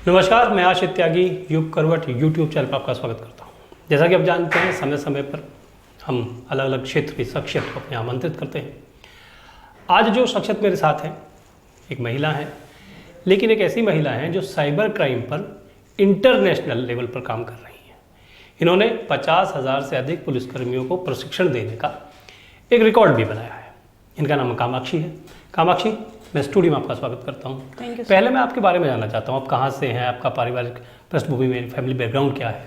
नमस्कार, मैं आशिष त्यागी युग करवट यूट्यूब चैनल पर आपका स्वागत करता हूं। जैसा कि आप जानते हैं, समय समय पर हम अलग अलग क्षेत्र की शख्सियत को अपने आमंत्रित करते हैं। आज जो शख्सियत मेरे साथ है, एक महिला है, लेकिन एक ऐसी महिला है जो साइबर क्राइम पर इंटरनेशनल लेवल पर काम कर रही हैं। इन्होंने 50,000 से अधिक पुलिसकर्मियों को प्रशिक्षण देने का एक रिकॉर्ड भी बनाया है। इनका नाम कामाक्षी है। कामाक्षी, मैं स्टूडियो में आपका स्वागत करता हूँ। पहले मैं आपके बारे में जानना चाहता हूँ, आप कहाँ से हैं, आपका पारिवारिक पृष्ठभूमि में फैमिली बैकग्राउंड क्या है?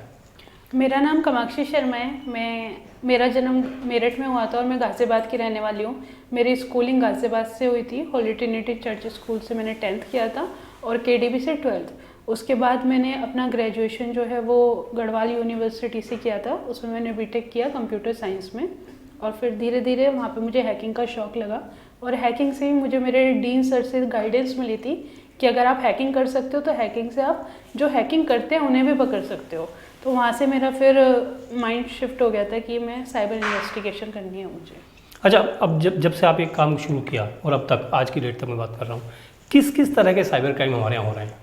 मेरा नाम कामाक्षी शर्मा है। मेरा जन्म मेरठ में हुआ था और मैं गाज़ियाबाद की रहने वाली हूँ। मेरी स्कूलिंग गाज़ियाबाद से हुई थी। होली ट्रिनिटी चर्च स्कूल से मैंने 10th किया था और KDB से 12th। उसके बाद मैंने अपना ग्रेजुएशन जो है वो गढ़वाल यूनिवर्सिटी से किया था। उसमें मैंने BTech किया कंप्यूटर साइंस में, और फिर धीरे धीरे वहाँ पे मुझे हैकिंग का शौक़ लगा। और हैकिंग से ही मुझे मेरे डीन सर से गाइडेंस मिली थी कि अगर आप हैकिंग कर सकते हो तो हैकिंग से आप जो हैकिंग करते हैं उन्हें भी पकड़ सकते हो। तो वहाँ से मेरा फिर माइंड शिफ्ट हो गया था कि मैं साइबर इन्वेस्टिगेशन करनी है मुझे। अच्छा, अब जब से आप एक काम शुरू किया और अब तक आज की डेट तक मैं बात कर रहा हूँ, किस तरह के साइबर क्राइम हमारे यहाँ हो रहे हैं?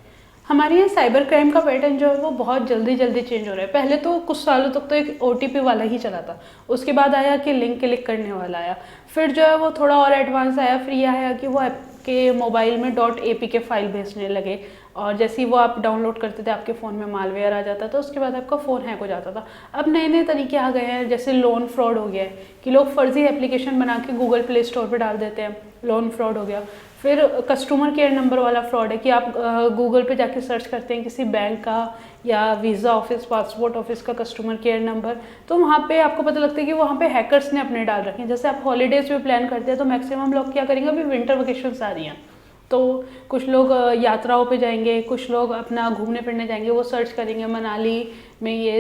हमारे यहाँ साइबर क्राइम का पैटर्न जो है वो बहुत जल्दी चेंज हो रहा है। पहले तो कुछ सालों तक तो एक OTP वाला ही चला था, उसके बाद आया कि लिंक क्लिक करने वाला आया, फिर जो है वो थोड़ा और एडवांस आया, फिर यह आया कि वो आपके मोबाइल में .apk फाइल भेजने लगे, और जैसे ही वो आप डाउनलोड करते थे आपके फ़ोन में मालवेयर आ जाता था, उसके बाद आपका फ़ोन हैक हो जाता था। अब नए नए तरीके आ गए हैं, जैसे लोन फ्रॉड हो गया है कि लोग फर्जी एप्लीकेशन बना के गूगल प्ले स्टोर पर डाल देते हैं, लोन फ्रॉड हो गया। फिर कस्टमर केयर नंबर वाला फ्रॉड है कि आप गूगल पे जाके सर्च करते हैं किसी बैंक का या वीज़ा ऑफिस, पासपोर्ट ऑफिस का कस्टमर केयर नंबर, तो वहाँ पे आपको पता लगता है कि वहाँ पे हैकर्स ने अपने डाल रखे हैं। जैसे आप हॉलीडेज़ पे प्लान करते हैं तो मैक्सिमम लोग क्या करेंगे, अभी विंटर वेकेशंस आ रही हैं तो कुछ लोग यात्राओं पे जाएंगे, कुछ लोग अपना घूमने फिरने जाएंगे, वो सर्च करेंगे मनाली में ये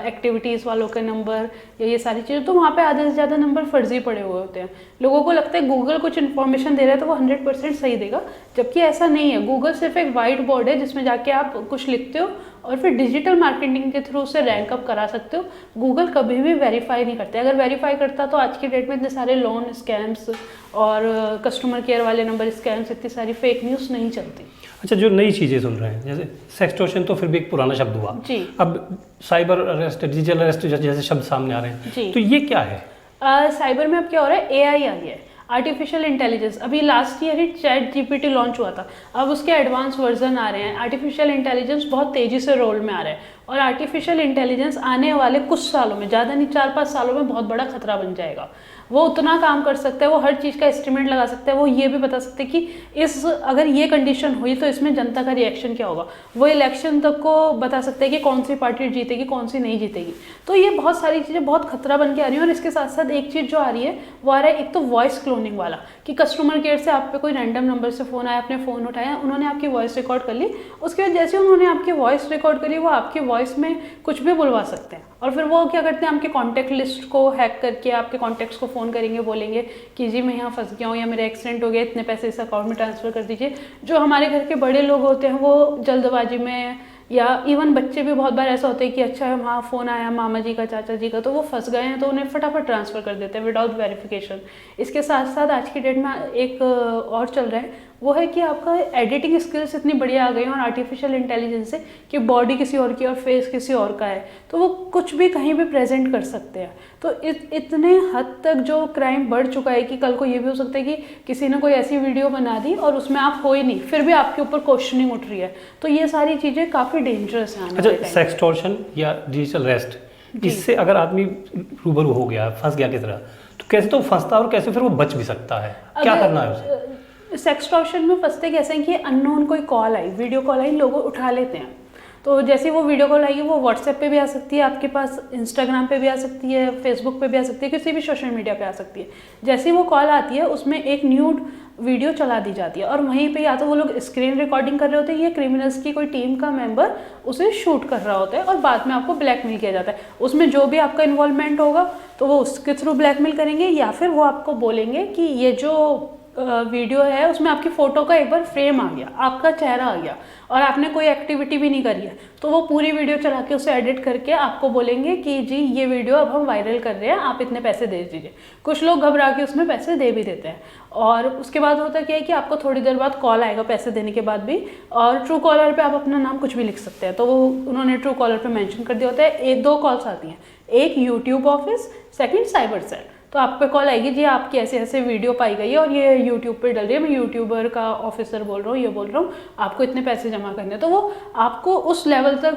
एक्टिविटीज़ वालों के नंबर या ये सारी चीज़ें, तो वहाँ पे आधे से ज़्यादा नंबर फर्जी पड़े हुए होते हैं। लोगों को लगता है गूगल कुछ इन्फॉर्मेशन दे रहा है तो वो 100% सही देगा, जबकि ऐसा नहीं है। गूगल सिर्फ एक वाइट बोर्ड है जिसमें जाके आप कुछ लिखते हो और फिर डिजिटल मार्केटिंग के थ्रू उसे रैंक अप करा सकते हो। गूगल कभी भी वेरीफाई नहीं करते। अगर वेरीफाई करता तो आज की डेट में इतने सारे लोन स्कैम्स और कस्टमर केयर वाले नंबर स्कैम्स, इतनी सारी फेक न्यूज़ नहीं चलती। अच्छा, जो नई चीज़ें सुन रहे हैं, जैसे सेक्सटॉर्शन तो फिर भी एक पुराना शब्द हुआ जी। अब साइबर अरेस्ट, डिजिटल अरेस्ट जैसे शब्द सामने आ रहे हैं जी। तो ये क्या है? साइबर में अब क्या हो रहा है, AI आ गया है, आर्टिफिशियल इंटेलिजेंस। अभी लास्ट ईयर ही ChatGPT लॉन्च हुआ था, अब उसके एडवांस वर्जन आ रहे हैं। आर्टिफिशियल इंटेलिजेंस बहुत तेज़ी से रोल में आ रहा है, और आर्टिफिशियल इंटेलिजेंस आने वाले कुछ सालों में, ज़्यादा नहीं 4-5 सालों में बहुत बड़ा खतरा बन जाएगा। वो उतना काम कर सकता है, वो हर चीज़ का एस्टिमेट लगा सकता है, वो ये भी बता सकते हैं कि अगर ये कंडीशन हुई तो इसमें जनता का रिएक्शन क्या होगा। वो इलेक्शन तक को बता सकते हैं कि कौन सी पार्टी जीतेगी, कौन सी नहीं जीतेगी। तो ये बहुत सारी चीज़ें बहुत खतरा बन के आ रही हैं। और इसके साथ साथ एक चीज़ जो आ रही है वो आ रहा है, एक तो वॉइस क्लोनिंग वाला, कि कस्टमर केयर से आप पे कोई रैंडम नंबर से फ़ोन आया, आपने फ़ोन उठाया, उन्होंने आपकी वॉइस रिकॉर्ड कर ली, उसके बाद जैसे उन्होंने आपकी वॉइस रिकॉर्ड करी, वो आपकी वॉइस में कुछ भी बुलवा सकते हैं, और फिर वो क्या करते हैं, आपके कॉन्टैक्ट लिस्ट को हैक करके आपके कॉन्टैक्ट्स को फ़ोन करेंगे, बोलेंगे कि जी मैं यहाँ फंस गया हूँ या मेरा एक्सीडेंट हो गया, इतने पैसे इस अकाउंट में ट्रांसफ़र कर दीजिए। जो हमारे घर के बड़े लोग होते हैं वो जल्दबाजी में, या इवन बच्चे भी बहुत बार ऐसा होता है कि अच्छा वहाँ फ़ोन आया मामा जी का, चाचा जी का, तो वो फंस गए हैं तो उन्हें फटाफट ट्रांसफ़र कर देते हैं विदाउट वेरिफिकेशन। इसके साथ साथ आज की डेट में एक और चल रहा है, वो है कि आपका एडिटिंग स्किल्स इतनी बढ़िया आ गई हैं और आर्टिफिशियल इंटेलिजेंस से कि बॉडी किसी और की और फेस किसी और का है, तो वो कुछ भी कहीं भी प्रेजेंट कर सकते हैं। तो इतने हद तक जो क्राइम बढ़ चुका है कि कल को ये भी हो सकता है कि किसी ने कोई ऐसी वीडियो बना दी और उसमें आप हो ही नहीं, फिर भी आपके ऊपर क्वेश्चनिंग उठ रही है। तो ये सारी चीज़ें काफ़ी डेंजरस हैं। अच्छा, सेक्सटॉर्शन या डिजिटल अरेस्ट, इससे अगर आदमी रूबरू हो गया, फंस गया किस तरह, तो कैसे तो फंसता है और कैसे फिर वो बच भी सकता है, क्या करना है उसे? सेक्सटॉर्शन में फंसते कैसे हैं कि अननोन कोई कॉल आई, वीडियो कॉल आई, लोग उठा लेते हैं। तो जैसे वो वीडियो कॉल आएगी वो व्हाट्सएप पे भी आ सकती है, आपके पास इंस्टाग्राम पे भी आ सकती है, फेसबुक पे भी आ सकती है, किसी भी सोशल मीडिया पे आ सकती है। जैसे वो कॉल आती है उसमें एक न्यूड वीडियो चला दी जाती है, और वहीं पे या तो वो लोग स्क्रीन रिकॉर्डिंग कर रहे होते हैं या क्रिमिनल्स की कोई टीम का मेंबर उसे शूट कर रहा होता है, और बाद में आपको ब्लैकमेल किया जाता है। उसमें जो भी आपका इन्वॉल्वमेंट होगा तो वो उसके थ्रू ब्लैकमेल करेंगे, या फिर वो आपको बोलेंगे कि ये जो वीडियो है उसमें आपकी फ़ोटो का एक बार फ्रेम आ गया, आपका चेहरा आ गया और आपने कोई एक्टिविटी भी नहीं करी है, तो वो पूरी वीडियो चला के उसे एडिट करके आपको बोलेंगे कि जी ये वीडियो अब हम वायरल कर रहे हैं, आप इतने पैसे दे दीजिए। कुछ लोग घबरा के उसमें पैसे दे भी देते हैं। और उसके बाद होता क्या है कि आपको थोड़ी देर बाद कॉल आएगा पैसे देने के बाद भी, और ट्रू कॉलर पे आप अपना नाम कुछ भी लिख सकते हैं, तो वो उन्होंने ट्रू कॉलर पे मेंशन कर दिया होता है। 2 कॉल्स आती हैं, एक YouTube office, second cyber cell. तो आप पे कॉल आएगी, जी आपकी ऐसे ऐसे वीडियो पाई गई है और ये यूट्यूब पे डल रही है, मैं यूट्यूबर का ऑफिसर बोल रहा हूँ, ये बोल रहा हूँ, आपको इतने पैसे जमा करने हैं। तो वो आपको उस लेवल तक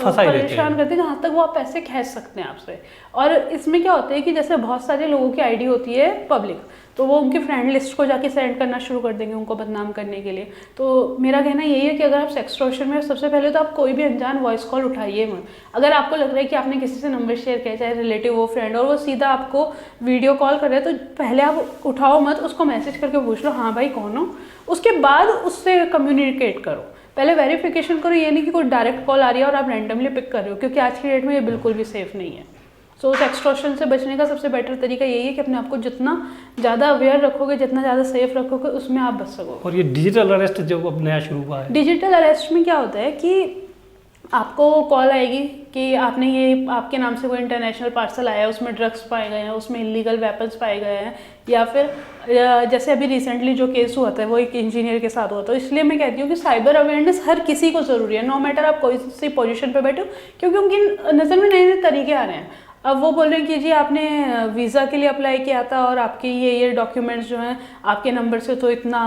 परेशान करते हैं जहाँ तक वो आप पैसे खींच सकते हैं आपसे। और इसमें क्या होता है कि जैसे बहुत सारे लोगों की आईडी होती है पब्लिक, तो वो उनकी फ्रेंड लिस्ट को जाके सेंड करना शुरू कर देंगे उनको बदनाम करने के लिए। तो मेरा कहना यही है कि अगर आप सेक्सटॉर्शन में, सबसे पहले तो आप कोई भी अनजान वॉइस कॉल उठाइए मत। अगर आपको लग रहा है कि आपने किसी से नंबर शेयर किया, चाहे रिलेटिव हो, फ्रेंड, और वो सीधा आपको वीडियो कॉल कर रहे हैं, तो पहले आप उठाओ मत, उसको मैसेज करके पूछ लो हाँ भाई कौन हो, उसके बाद उससे कम्युनिकेट करो। पहले वेरिफिकेशन करो, ये नहीं कि कोई डायरेक्ट कॉल आ रही है और आप रैंडमली पिक कर रहे हो, क्योंकि आज की डेट में ये बिल्कुल भी सेफ नहीं है। सो एक्सटॉर्शन से बचने का सबसे बेटर तरीका यही है कि अपने आप को जितना ज़्यादा अवेयर रखोगे, जितना ज़्यादा सेफ रखोगे, उसमें आप बच सकोगे। और ये डिजिटल अरेस्ट जो अब नया शुरू हुआ है, डिजिटल अरेस्ट में क्या होता है कि आपको कॉल आएगी कि आपने ये, आपके नाम से कोई इंटरनेशनल पार्सल आया है, उसमें ड्रग्स पाए गए हैं, उसमें इलीगल वेपन्स पाए गए हैं, या फिर जैसे अभी रिसेंटली जो केस हुआ था वो एक इंजीनियर के साथ हुआ था। इसलिए मैं कहती हूँ कि साइबर अवेयरनेस हर किसी को ज़रूरी है, नो मैटर आप कोई सी पोजीशन पे बैठे हो, क्योंकि उनकी नज़र में नए नए तरीके आ रहे हैं। अब वो बोल रहे हैं कि जी आपने वीज़ा के लिए अप्लाई किया था और आपके ये डॉक्यूमेंट्स जो हैं आपके नंबर से तो इतना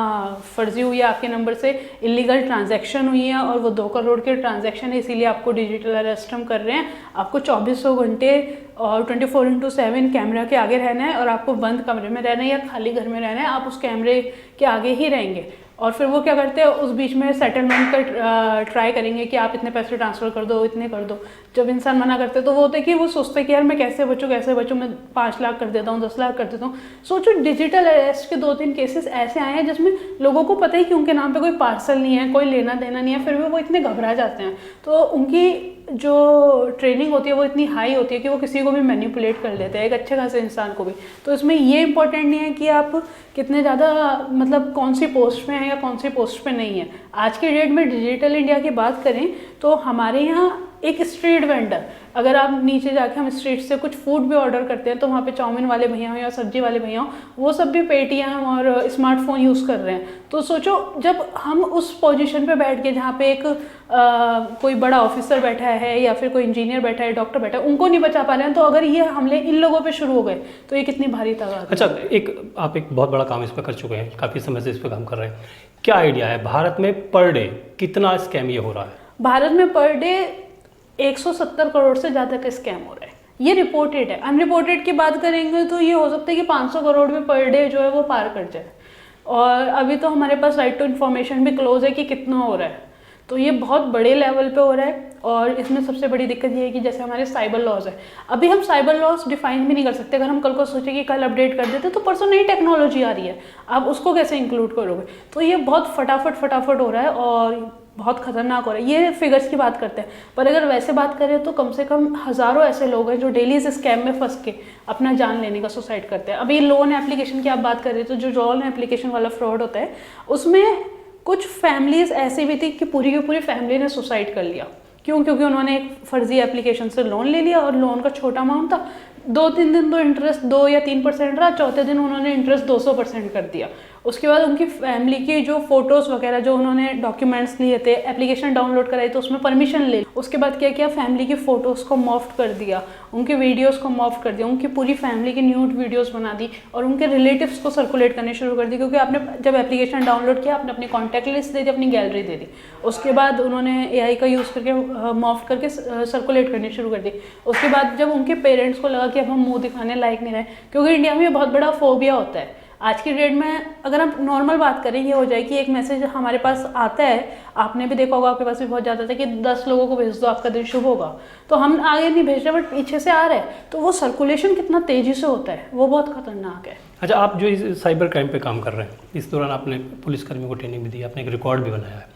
फर्जी हुई है, आपके नंबर से इलीगल ट्रांजैक्शन हुई है और वो 2 करोड़ के ट्रांजैक्शन है, इसीलिए आपको डिजिटल अरेस्ट हम कर रहे हैं। आपको 2400 घंटे और 24/7 कैमरा के आगे रहना है और आपको बंद कमरे में रहना है या खाली घर में रहना है, आप उस कैमरे के आगे ही रहेंगे। और फिर वो क्या करते हैं, उस बीच में सेटलमेंट का ट्राई करेंगे कि आप इतने पैसे ट्रांसफ़र कर दो, इतने कर दो। जब इंसान मना करते हैं तो वो होता है कि वो सोचते हैं कि यार मैं कैसे बचूँ, मैं 5 लाख कर देता हूँ, 10 लाख कर देता हूँ। सोचो डिजिटल अरेस्ट के 2-3 केसेस ऐसे आए हैं जिसमें लोगों को पता ही कि उनके नाम पे कोई पार्सल नहीं है, कोई लेना देना नहीं है, फिर भी वो इतने घबरा जाते हैं। तो उनकी जो ट्रेनिंग होती है वो इतनी हाई होती है कि वो किसी को भी मैनिपुलेट कर लेते हैं, एक अच्छे खासे इंसान को भी। तो इसमें ये इंपॉर्टेंट नहीं है कि आप कितने ज़्यादा, मतलब कौन सी पोस्ट में है या कौन सी पोस्ट पे नहीं है। आज के डेट में डिजिटल इंडिया की बात करें तो हमारे यहाँ एक स्ट्रीट वेंडर, अगर आप नीचे जाके हम स्ट्रीट से कुछ फूड भी ऑर्डर करते हैं तो वहाँ पे चाउमीन वाले भैया हो या सब्जी वाले भैया हो, वो सब भी पेटीएम और स्मार्टफोन यूज़ कर रहे हैं। तो सोचो जब हम उस पोजीशन पे बैठ के, जहाँ पे एक कोई बड़ा ऑफिसर बैठा है या फिर कोई इंजीनियर बैठा है, डॉक्टर बैठा है, उनको नहीं बचा पा रहे हैं, तो अगर ये हमले इन लोगों पे शुरू हो गए तो ये कितनी भारी तादाद। अच्छा, आप एक बहुत बड़ा काम इस पर कर चुके हैं, काफ़ी समय से इस पर काम कर रहे हैं, क्या आइडिया है भारत में पर डे कितना स्कैम ये हो रहा है? भारत में पर डे 170 करोड़ से ज़्यादा का स्कैम हो रहा है, ये रिपोर्टेड है। अनरिपोर्टेड की बात करेंगे तो ये हो सकता है कि 500 करोड़ में पर डे जो है वो पार कर जाए, और अभी तो हमारे पास राइट टू इन्फॉर्मेशन भी क्लोज है कि कितना हो रहा है। तो ये बहुत बड़े लेवल पे हो रहा है। और इसमें सबसे बड़ी दिक्कत ये है कि जैसे हमारे साइबर लॉज है, अभी हम साइबर लॉज डिफाइन भी नहीं कर सकते। अगर हम कल को सोचें कि कल अपडेट कर देते तो परसों नई टेक्नोलॉजी आ रही है, आप उसको कैसे इंक्लूड करोगे? तो ये बहुत फटाफट हो रहा है और बहुत खतरनाक हो रहा है। ये फिगर्स की बात करते हैं, पर अगर वैसे बात करें तो कम से कम हज़ारों ऐसे लोग हैं जो डेली इस स्कैम में फंस के अपना जान लेने का सुसाइड करते हैं। अभी लोन एप्लीकेशन की आप बात कर रहे हो, तो जो लोन एप्लीकेशन वाला फ्रॉड होता है उसमें कुछ फैमिलीज ऐसी भी थी कि पूरी की पूरी फैमिली ने सुसाइड कर लिया। क्यों? क्योंकि उन्होंने एक फर्जी एप्लीकेशन से लोन ले लिया और लोन का छोटा अमाउंट था, 2-3 दिन तो इंटरेस्ट 2 या 3% रहा, चौथे दिन उन्होंने इंटरेस्ट 200% कर दिया। उसके बाद उनकी फैमिली की जो फोटोज़ वगैरह, जो उन्होंने डॉक्यूमेंट्स लिए थे, एप्लीकेशन डाउनलोड कराई तो उसमें परमिशन ले, उसके बाद क्या किया, फैमिली की फ़ोटोज़ को मॉफ्ट कर दिया, उनके वीडियोस को मॉफ्ट कर दिया, उनकी पूरी फैमिली की न्यूड वीडियोस बना दी और उनके रिलेटिव्स को सर्कुलेट करने शुरू कर दी। क्योंकि आपने जब एप्लीकेशन डाउनलोड किया, आपने अपनी कॉन्टैक्ट लिस्ट दे दी, अपनी गैलरी दे दी, उसके बाद उन्होंने AI का यूज़ करके मॉफ्ट करके सर्कुलेट करनी शुरू कर दी। उसके बाद जब उनके पेरेंट्स को लगा कि अब हम मुँह दिखाने लायक नहीं रहे, क्योंकि इंडिया में ये बहुत बड़ा फोबिया होता है आज की डेट में। अगर हम नॉर्मल बात करें, ये हो जाए कि एक मैसेज हमारे पास आता है, आपने भी देखा होगा, आपके पास भी बहुत ज़्यादा था कि 10 लोगों को भेज दो आपका दिन शुभ होगा, तो हम आगे नहीं भेज रहे बट पीछे से आ रहे हैं, तो वो सर्कुलेशन कितना तेज़ी से होता है, वो बहुत खतरनाक है। अच्छा, आप जो इस साइबर क्राइम पे काम कर रहे हैं, इस दौरान आपने पुलिसकर्मियों को ट्रेनिंग भी दी, आपने एक रिकॉर्ड भी बनाया है,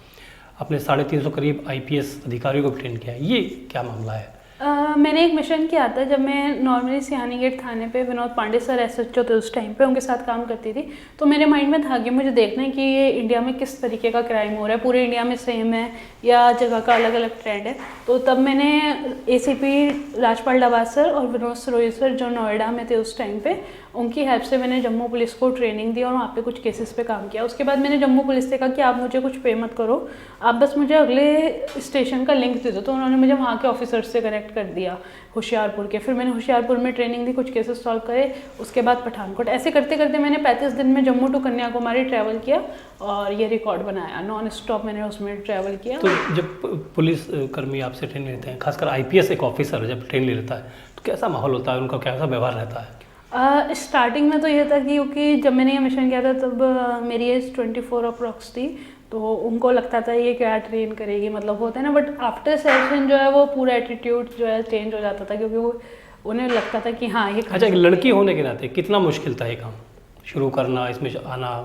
आपने 350 करीब IPS अधिकारियों को भी ट्रेन किया है, ये क्या मामला है? मैंने एक मिशन किया था जब मैं नॉर्मली सियानी गेट थाने पे विनोद पांडे सर एसएचओ थे उस टाइम पे, उनके साथ काम करती थी। तो मेरे माइंड में था कि मुझे देखना है कि ये इंडिया में किस तरीके का क्राइम हो रहा है, पूरे इंडिया में सेम है या जगह का अलग अलग ट्रेंड है। तो तब मैंने एसीपी राजपाल डबास सर और विनोद सरोही सर जो नोएडा में थे उस टाइम पे, उनकी हेल्प से मैंने जम्मू पुलिस को ट्रेनिंग दी और वहाँ पे कुछ केसेस पे काम किया। उसके बाद मैंने जम्मू पुलिस से कहा कि आप मुझे कुछ पे मत करो, आप बस मुझे अगले स्टेशन का लिंक दे दो। तो उन्होंने मुझे वहाँ के ऑफिसर्स से कनेक्ट कर दिया होशियारपुर के। फिर मैंने होशियारपुर में ट्रेनिंग दी, कुछ केसेस सॉल्व करे। उसके बाद पठानकोट, ऐसे करते करते मैंने 35 दिन में जम्मू टू कन्याकुमारी ट्रैवल किया और ये रिकॉर्ड बनाया। नॉन स्टॉप मैंने उसमें ट्रैवल किया। तो जब पुलिस कर्मी आपसे ट्रेनिंग लेते हैं, खासकर आईपीएस एक ऑफिसर जब ट्रेनिंग ले लेता है, तो कैसा माहौल होता है, उनका कैसा व्यवहार रहता है? स्टार्टिंग में तो ये था कि क्योंकि जब मैंने ये मिशन किया था तब मेरी एज 24 अप्रॉक्स थी, तो उनको लगता था ये क्या ट्रेन करेगी, मतलब होता है ना। बट आफ्टर सेशन जो है वो पूरा एटीट्यूड जो है चेंज हो जाता था, क्योंकि वो उन्हें लगता था कि हाँ ये। अच्छा, एक लड़की होने के नाते कितना मुश्किल था ये काम शुरू करना, इसमें आना?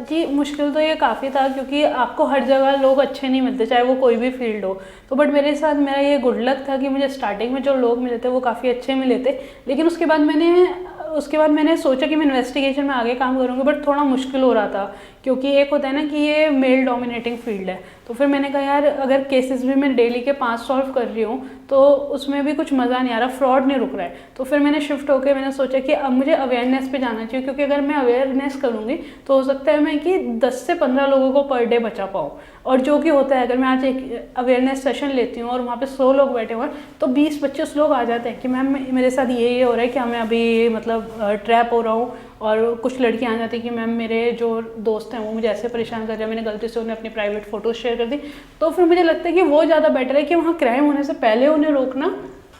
जी मुश्किल तो ये काफ़ी था, क्योंकि आपको हर जगह लोग अच्छे नहीं मिलते, चाहे वो कोई भी फील्ड हो। तो बट मेरे साथ मेरा ये गुड लक था कि मुझे स्टार्टिंग में जो लोग मिले थे वो काफ़ी अच्छे मिले थे। लेकिन उसके बाद मैंने सोचा कि मैं इन्वेस्टिगेशन में आगे काम करूँगी, बट थोड़ा मुश्किल हो रहा था, क्योंकि एक होता है ना कि ये मेल डोमिनेटिंग फील्ड है। तो फिर मैंने कहा यार अगर केसेस भी मैं डेली के 5 सॉल्व कर रही हूँ तो उसमें भी कुछ मज़ा नहीं आ रहा, फ्रॉड नहीं रुक रहा है। तो फिर मैंने शिफ्ट होकर मैंने सोचा कि अब मुझे अवेयरनेस पे जाना चाहिए, क्योंकि अगर मैं अवेयरनेस करूँगी तो हो सकता है मैं कि 10 से 15 लोगों को पर डे बचा पाऊँ। और जो कि होता है, अगर मैं आज एक अवेयरनेस सेशन लेती हूँ और वहाँ पे 100 लोग बैठे हुए हैं तो 20-25 लोग आ जाते हैं कि मैम मेरे साथ ये हो रहा है, कि मैं अभी मतलब ट्रैप हो रहा हूँ। और कुछ लड़कियाँ आ जाती हैं कि मैम मेरे जो दोस्त हैं वो मुझे ऐसे परेशान कर रहे हैं, मैंने गलती से उन्हें अपनी प्राइवेट फ़ोटोज़ शेयर कर दी। तो फिर मुझे लगता है कि वो ज़्यादा बेटर है, कि वहाँ क्राइम होने से पहले उन्हें रोकना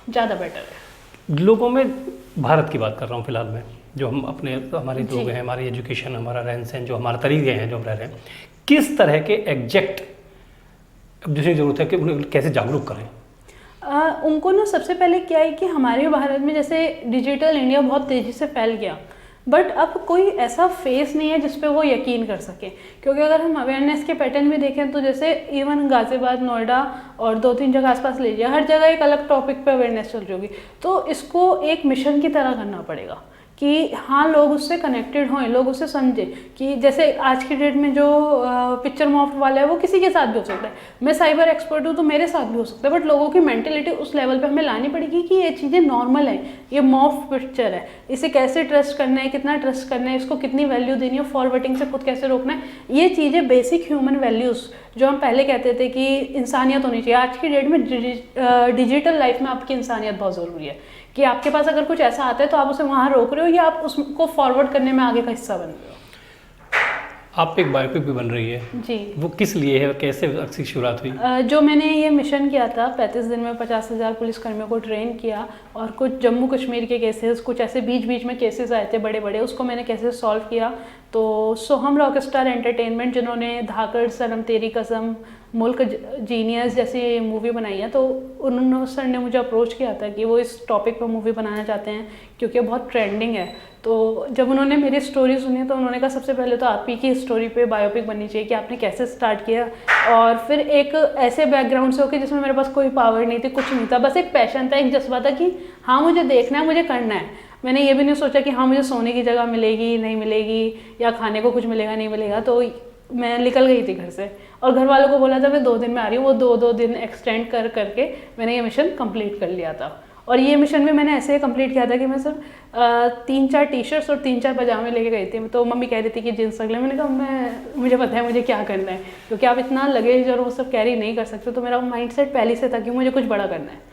ज़्यादा बेटर है। लोगों में, भारत की बात कर रहा हूँ फिलहाल में, जो हम अपने हमारे लोग हैं, हमारी एजुकेशन, हमारा रहन सहन, जो हमारे तरीके हैं जो हम रह रहे हैं, किस तरह के एग्जैक्ट जिसकी ज़रूरत है कि उन्हें कैसे जागरूक करें? उनको ना सबसे पहले क्या है कि हमारे भारत में जैसे डिजिटल इंडिया बहुत तेज़ी से फैल गया, बट अब कोई ऐसा फेस नहीं है जिस पे वो यकीन कर सके। क्योंकि अगर हम अवेयरनेस के पैटर्न भी देखें तो जैसे इवन गाज़ियाबाद, नोएडा और 2-3 जगह आसपास लीजिए, हर जगह एक अलग टॉपिक पे अवेयरनेस चल रही होगी। तो इसको एक मिशन की तरह करना पड़ेगा कि हाँ लोग उससे कनेक्टेड हों, लोग उससे समझें। कि जैसे आज की डेट में जो पिक्चर मॉफ्ट वाला है वो किसी के साथ भी हो सकता है, मैं साइबर एक्सपर्ट हूँ तो मेरे साथ भी हो सकता है, बट लोगों की मेंटेलिटी उस लेवल पे हमें लानी पड़ेगी कि ये चीज़ें नॉर्मल हैं, ये मॉफ्ट पिक्चर है, इसे कैसे ट्रस्ट करना है, कितना ट्रस्ट करना है, इसको कितनी वैल्यू देनी है, फॉरवर्डिंग से खुद कैसे रोकना है। ये चीज़ें बेसिक ह्यूमन वैल्यूज़ जो हम पहले कहते थे कि इंसानियत होनी चाहिए, आज की डेट में डिजिटल लाइफ में आपकी इंसानियत बहुत ज़रूरी है। कि आपके पास अगर कुछ ऐसा आता है तो आप उसे वहाँ रोक रहे हो या आप उसको फॉरवर्ड करने में आगे का हिस्सा बन रहे हो। आप पे एक बायोपिक भी बन रही है जी, वो किस लिए है, कैसे इसकी शुरुआत हुई? जो मैंने ये मिशन किया था 35 दिन में 50,000 पुलिसकर्मियों को ट्रेन किया और कुछ जम्मू कश्मीर के केसेस, कुछ ऐसे बीच बीच में केसेस आए थे बड़े बड़े, उसको मैंने कैसे सॉल्व किया। तो सोहम रॉकस्टार एंटरटेनमेंट जिन्होंने धाकड़, सनम तेरी कसम, मुल्क, जीनियस जैसी मूवी बनाई है, तो उन्होंने सर ने मुझे अप्रोच किया था कि वो इस टॉपिक पर मूवी बनाना चाहते हैं क्योंकि बहुत ट्रेंडिंग है। तो जब उन्होंने मेरी स्टोरी सुनी तो उन्होंने कहा सबसे पहले तो आप ही की स्टोरी पे बायोपिक बननी चाहिए कि आपने कैसे स्टार्ट किया, और फिर एक ऐसे बैकग्राउंड से होकर जिसमें मेरे पास कोई पावर नहीं थी, कुछ नहीं था, बस एक पैशन था, एक जज्बा था कि हाँ मुझे देखना है, मुझे करना है। मैंने ये भी नहीं सोचा कि हाँ मुझे सोने की जगह मिलेगी नहीं मिलेगी या खाने को कुछ मिलेगा नहीं मिलेगा। तो मैं निकल गई थी घर से और घर वालों को बोला था मैं 2 दिन में आ रही हूँ, वो 2 दिन एक्सटेंड कर करके मैंने ये मिशन कंप्लीट कर लिया था। और ये मिशन भी मैंने ऐसे कंप्लीट किया था कि मैं सिर्फ 3-4 टी-शर्ट्स और 3-4 पजामे लेके गई थी। तो मम्मी कह रही थी कि जींस अगले, मैंने कहा मुझे पता है मुझे क्या करना है, क्योंकि आप इतना लगेज और वो सब कैरी नहीं कर सकते। तो मेरा माइंडसेट पहले से था कि मुझे कुछ बड़ा करना है।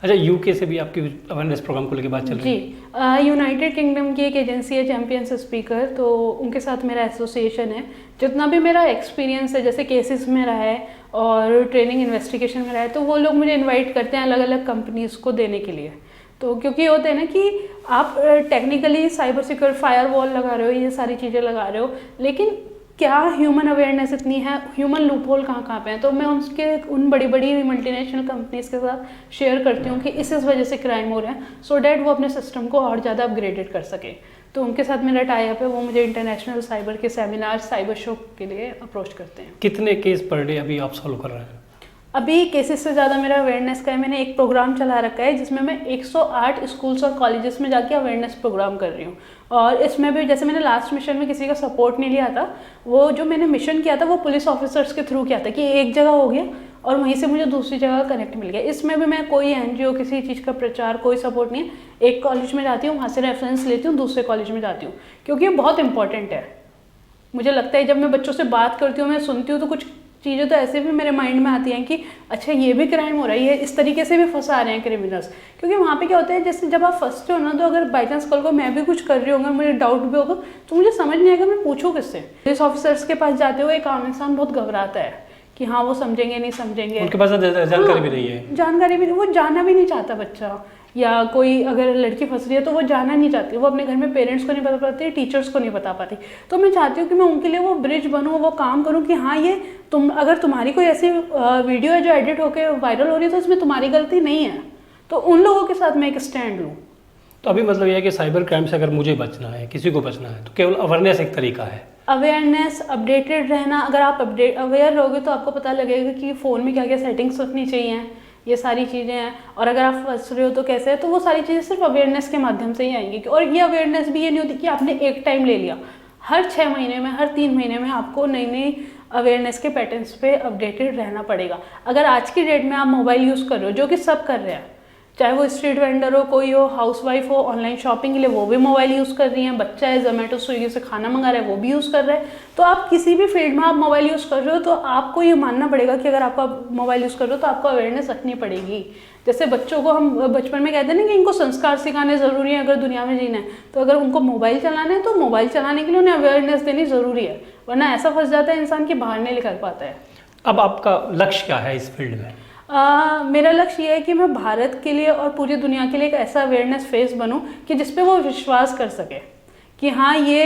अच्छा, यूके से भी आपकी अवेयरनेस प्रोग्राम को लेकर बात चल रही है? जी, यूनाइटेड किंगडम की एक एजेंसी है चैम्पियंस स्पीकर, तो उनके साथ मेरा एसोसिएशन है। जितना भी मेरा एक्सपीरियंस है जैसे केसेस में रहा है और ट्रेनिंग इन्वेस्टिगेशन में रहा है, तो वो लोग मुझे इनवाइट करते हैं अलग अलग कंपनीज़ को देने के लिए। तो क्योंकि होता है ना कि आप टेक्निकली साइबर सिक्योर फायरवॉल लगा रहे हो, ये सारी चीज़ें लगा रहे हो, लेकिन क्या ह्यूमन अवेयरनेस इतनी है, ह्यूमन लूप होल कहाँ कहाँ पे हैं। तो मैं उन बड़ी बड़ी मल्टीनेशनल कंपनीज के साथ शेयर करती हूँ कि इस वजह से क्राइम हो रहा है, सो डैट वो अपने सिस्टम को और ज़्यादा अपग्रेडेड कर सके। तो उनके साथ मेरा टाई अप है, वो मुझे इंटरनेशनल साइबर के सेमिनार, साइबर शो के लिए अप्रोच करते हैं। कितने केस पर डे अभी आप सॉल्व कर रहे हैं? अभी केसेस से ज़्यादा मेरा अवेयरनेस का है। मैंने एक प्रोग्राम चला रखा है जिसमें मैं 108 स्कूल्स और कॉलेजेस में जाके अवेयरनेस प्रोग्राम कर रही हूँ। और इसमें भी जैसे मैंने लास्ट मिशन में किसी का सपोर्ट नहीं लिया था, वो जो मैंने मिशन किया था वो पुलिस ऑफिसर्स के थ्रू किया था कि एक जगह हो गया और वहीं से मुझे दूसरी जगह कनेक्ट मिल गया। इसमें भी मैं कोई NGO किसी चीज़ का प्रचार कोई सपोर्ट नहीं है। एक कॉलेज में जाती हूँ, वहाँ से रेफरेंस लेती हूँ, दूसरे कॉलेज में जाती हूँ, क्योंकि ये बहुत इंपॉर्टेंट है। मुझे लगता है जब मैं बच्चों से बात करती हूँ, मैं सुनती हूँ, तो कुछ चीज़ें तो ऐसे भी मेरे माइंड में आती हैं कि अच्छा ये भी क्राइम हो रहा है, ये इस तरीके से भी फंसा रहे हैं क्रिमिनल्स। क्योंकि वहाँ पे क्या होता है, जैसे जब आप फंसते हो ना, तो अगर बाई चांस कल को मैं भी कुछ कर रही हूँ, मुझे डाउट भी होगा, तो मुझे समझ नहीं आएगा मैं पूछूँ किससे। पुलिस ऑफिसर्स के पास जाते हुए एक आम इंसान बहुत घबराता है कि हाँ वो समझेंगे नहीं समझेंगे, उनके पास जानकारी भी नहीं है, जानकारी भी नहीं, वो जाना भी नहीं चाहता बच्चा, या कोई अगर लड़की फंस रही है तो वो जाना नहीं चाहती, वो अपने घर में पेरेंट्स को नहीं बता पाती, टीचर्स को नहीं बता पाती। तो मैं चाहती हूँ कि मैं उनके लिए वो ब्रिज बनूँ, वो काम करूँ कि हाँ ये अगर तुम्हारी कोई ऐसी वीडियो है जो एडिट होकर वायरल हो रही है तो इसमें तुम्हारी गलती नहीं है, तो उन लोगों के साथ मैं एक स्टैंड लूँ। तो अभी मतलब यह है कि साइबर क्राइम से अगर मुझे बचना है, किसी को बचना है, तो केवल अवेयरनेस एक तरीका है। अवेयरनेस, अपडेटेड रहना। अगर आप अवेयर रहोगे तो आपको पता लगेगा कि फ़ोन में क्या क्या सेटिंग्स रखनी चाहिए, ये सारी चीज़ें हैं। और अगर आप फंस रहे हो तो कैसे है, तो वो सारी चीज़ें सिर्फ अवेयरनेस के माध्यम से ही आएंगी। और ये अवेयरनेस भी ये नहीं होती कि आपने एक टाइम ले लिया, हर 6 महीने में, हर 3 महीने में आपको नई नई अवेयरनेस के पैटर्न्स पे अपडेटेड रहना पड़ेगा। अगर आज की डेट में आप मोबाइल यूज़ कर रहे हो, जो कि सब कर रहे हैं, चाहे वो स्ट्रीट वेंडर हो, कोई हो, हाउसवाइफ हो, ऑनलाइन शॉपिंग के लिए वो भी मोबाइल यूज़ कर रही हैं, बच्चा है जोमेटो स्विगी से खाना मंगा रहा है वो भी यूज़ कर रहा है। तो आप किसी भी फील्ड में आप मोबाइल यूज़ कर रहे हो तो आपको ये मानना पड़ेगा कि अगर आप मोबाइल यूज़ कर रहे हो तो आपको अवेयरनेस रखनी पड़ेगी। जैसे बच्चों को हम बचपन में कहते हैं ना कि इनको संस्कार सिखाने ज़रूरी है अगर दुनिया में जीना है, तो अगर उनको मोबाइल चलाना है तो मोबाइल चलाने के लिए उन्हें अवेयरनेस देनी ज़रूरी है, वरना ऐसा फंस जाता है इंसान कि बाहर नहीं निकल पाता है। अब आपका लक्ष्य क्या है इस फील्ड में? मेरा लक्ष्य ये है कि मैं भारत के लिए और पूरी दुनिया के लिए एक ऐसा अवेयरनेस फेस बनूं कि जिस पे वो विश्वास कर सके कि हाँ ये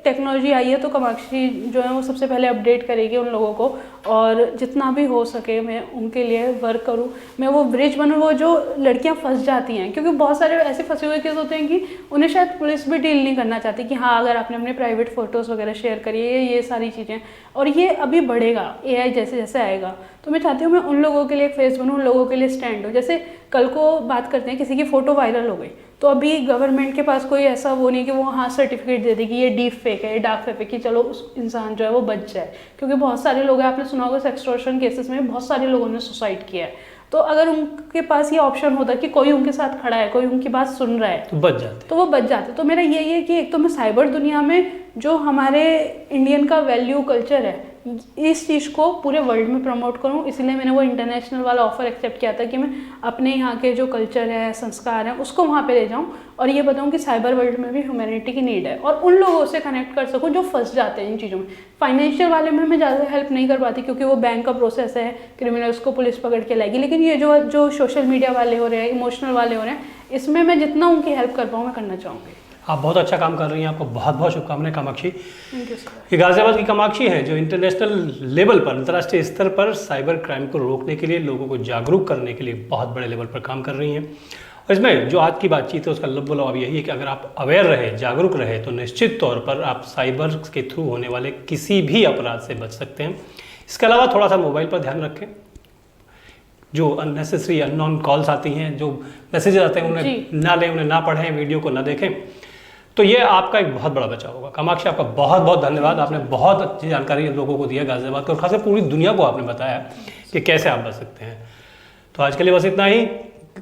टेक्नोलॉजी आई है। तो कामाक्षी जो है वो सबसे पहले अपडेट करेगी उन लोगों को, और जितना भी हो सके मैं उनके लिए वर्क करूं, मैं वो ब्रिज बनूं। वो जो लड़कियां फंस जाती हैं, क्योंकि बहुत सारे ऐसे फंसे हुए केस होते हैं कि उन्हें शायद पुलिस भी डील नहीं करना चाहती कि हाँ अगर आपने अपने प्राइवेट फ़ोटोज़ वगैरह शेयर करिए, ये सारी चीज़ें। और ये अभी बढ़ेगा, AI जैसे जैसे आएगा, तो मैं चाहती हूँ मैं उन लोगों के लिए एक फेस बनूँ, उन लोगों के लिए स्टैंड हो। जैसे कल को बात करते हैं किसी की फ़ोटो वायरल हो गई, तो अभी गवर्नमेंट के पास कोई ऐसा वो नहीं कि वो हाँ सर्टिफिकेट दे देगी ये डीप फेक है, ये डार्क फेक है, कि चलो उस इंसान जो है वो बच जाए। क्योंकि बहुत सारे लोग हैं, आपने सुना होगा एक्सटॉर्शन केसेस में बहुत सारे लोगों ने सुसाइड किया है। तो अगर उनके पास ये ऑप्शन होता कि कोई उनके साथ खड़ा है, कोई उनकी बात सुन रहा है, तो बच जाते, तो वो बच जाते। तो मेरा यही है कि एक तो मैं साइबर दुनिया में जो हमारे इंडियन का वैल्यू कल्चर है, इस चीज़ को पूरे वर्ल्ड में प्रमोट करूं। इसलिए मैंने वो इंटरनेशनल वाला ऑफर एक्सेप्ट किया था कि मैं अपने यहाँ के जो कल्चर है, संस्कार हैं, उसको वहाँ पे ले जाऊं और ये बताऊं कि साइबर वर्ल्ड में भी ह्यूमैनिटी की नीड है, और उन लोगों से कनेक्ट कर सकूं जो फंस जाते हैं इन चीज़ों में। फाइनेंशियल वाले में मैं ज़्यादा हेल्प नहीं कर पाती क्योंकि वो बैंक का प्रोसेस है, क्रिमिनल्स को पुलिस पकड़ के लाएगी। लेकिन ये जो सोशल मीडिया वाले हो रहे हैं, इमोशनल वाले हो रहे हैं, इसमें मैं जितना उनकी हेल्प कर पाऊँ मैं करना चाहूँगी। आप बहुत अच्छा काम कर रही हैं, आपको बहुत बहुत शुभकामनाएं कामाक्षी। Thank you sir. ये गाजियाबाद की कामाक्षी हैं जो इंटरनेशनल लेवल पर, अंतर्राष्ट्रीय स्तर पर साइबर क्राइम को रोकने के लिए, लोगों को जागरूक करने के लिए बहुत बड़े लेवल पर काम कर रही हैं। और इसमें जो आज की बातचीत है उसका लबो-लबाब यही है कि अगर आप अवेयर रहे, जागरूक रहे, तो निश्चित तौर पर आप साइबर के थ्रू होने वाले किसी भी अपराध से बच सकते हैं। इसके अलावा थोड़ा सा मोबाइल पर ध्यान रखें, जो अननेसेसरी अननोन कॉल्स आती हैं, जो मैसेजेस आते हैं उन्हें ना लें, उन्हें ना पढ़ें, वीडियो को ना देखें, तो ये आपका एक बहुत बड़ा बचाव होगा। कामाक्षी आपका बहुत बहुत धन्यवाद, आपने बहुत अच्छी जानकारी लोगों को दिया गाजियाबाद को, और खासकर पूरी दुनिया को आपने बताया कि कैसे आप बच सकते हैं। तो आज के लिए बस इतना ही।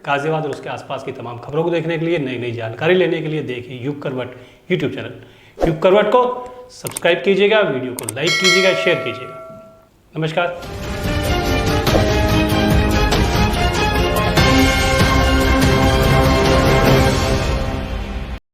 गाजियाबाद और उसके आसपास की तमाम खबरों को देखने के लिए, नई नई जानकारी लेने के लिए देखिए युग करवट यूट्यूब चैनल। युग करवट को सब्सक्राइब कीजिएगा, वीडियो को लाइक कीजिएगा, शेयर कीजिएगा। नमस्कार।